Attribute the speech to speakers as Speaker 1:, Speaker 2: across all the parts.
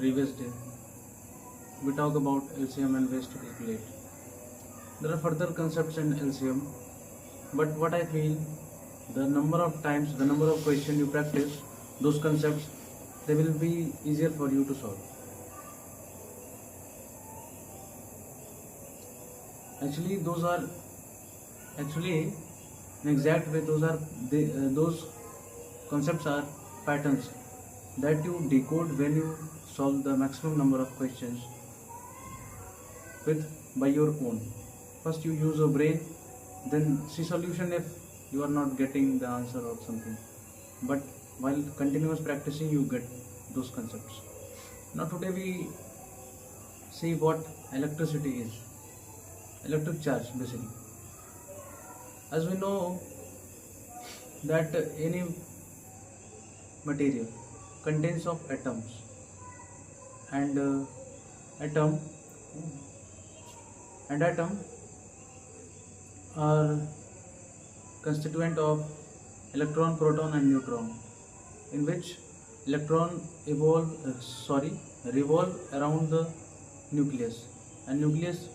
Speaker 1: previous day, we talk about LCM and ways to calculate. There are further concepts in LCM, but what I feel, the number of times, the number of questions you practice those concepts, they will be easier for you to solve. Actually, those are actually in exact way those concepts are patterns that you decode when you solve the maximum number of questions with by your own. First you use your brain, then see solution if you are not getting the answer or something. But while continuous practicing you get those concepts. Now today we see what electricity is. Electric charge basically. As we know that any material contains of atoms and atom and atom are constituent of electron, proton and neutron, in which electron revolve around the nucleus, and nucleus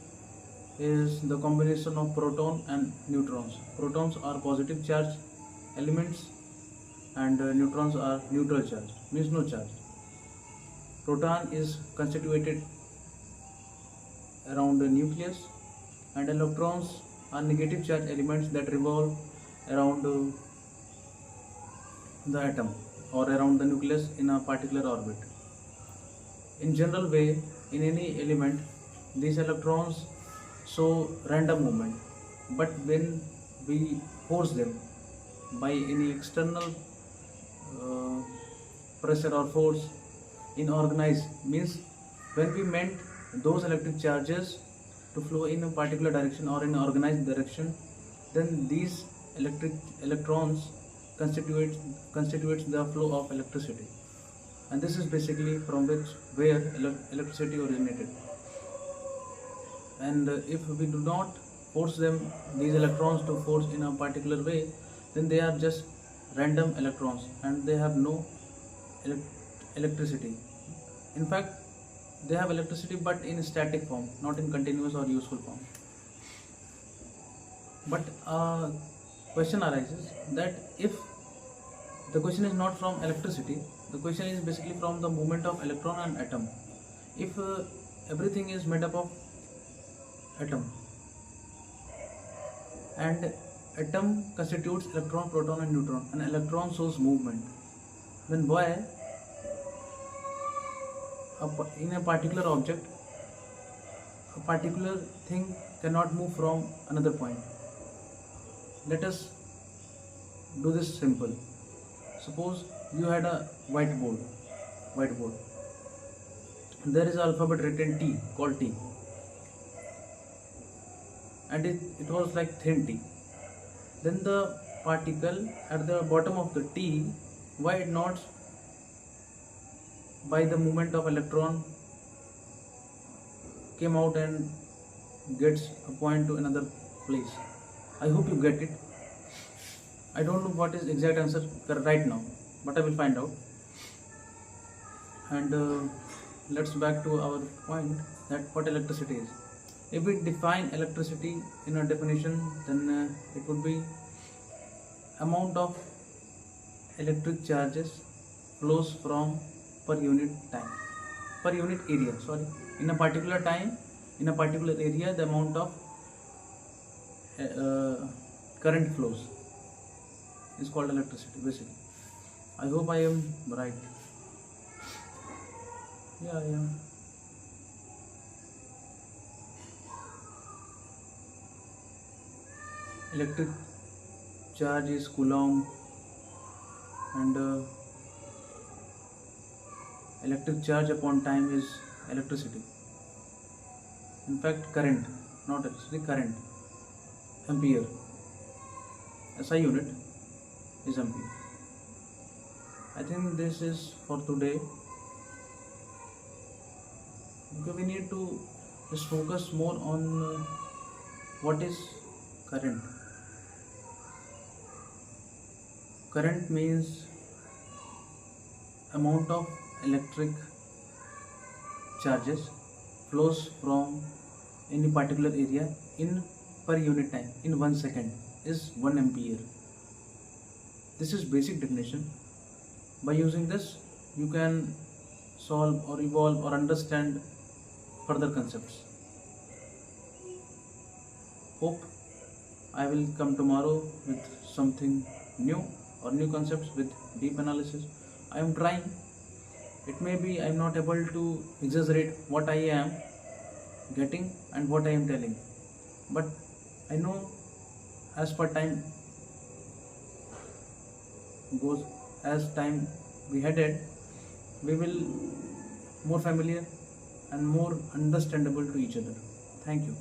Speaker 1: is the combination of proton and neutrons. Protons are positive charge elements and neutrons are neutral charge, means no charge. Proton is constituted around the nucleus and electrons are negative charge elements that revolve around the atom or around the nucleus in a particular orbit. In general way, in any element, these electrons show random movement, but when we force them by any external pressure or force in organized, means when we meant those electric charges to flow in a particular direction or in an organized direction, then these electrons constitutes the flow of electricity, and this is basically from where electricity originated. And if we do not force these electrons to force in a particular way, then they are just random electrons and they have no electricity. In fact, they have electricity but in static form, not in continuous or useful form. But question arises that if the question is not from electricity, the question is basically from the movement of electron and atom. If everything is made up of atom and atom constitutes electron, proton and neutron, and electron shows movement, then why in a particular object a particular thing cannot move from another point? Let us do this simple. Suppose you had a whiteboard. There is an alphabet written T, called T, and it was like thin T. Then the particle at the bottom of the T, why it not by the movement of electron came out and gets a point to another place? I hope you get it. I don't know what is exact answer right now, but I will find out. And let's back to our point that what electricity is. If we define electricity in a definition, then it would be amount of electric charges flows from per unit area, in a particular time, in a particular area, the amount of current flows is called electricity basically. I hope I am right. Yeah, I am. Electric charge is coulomb, and electric charge upon time is electricity. In fact, current, not electricity, current, ampere. SI unit is ampere. I think this is for today. Okay, we need to just focus more on what is current. Current means amount of electric charges flows from any particular area in per unit time in 1 second is 1 ampere. This is basic definition. By using this, you can solve or evolve or understand further concepts. Hope I will come tomorrow with something new or new concepts with deep analysis. I am trying. It may be I am not able to exaggerate what I am getting and what I am telling, but I know as per time goes, as time we headed, we will more familiar and more understandable to each other. Thank you.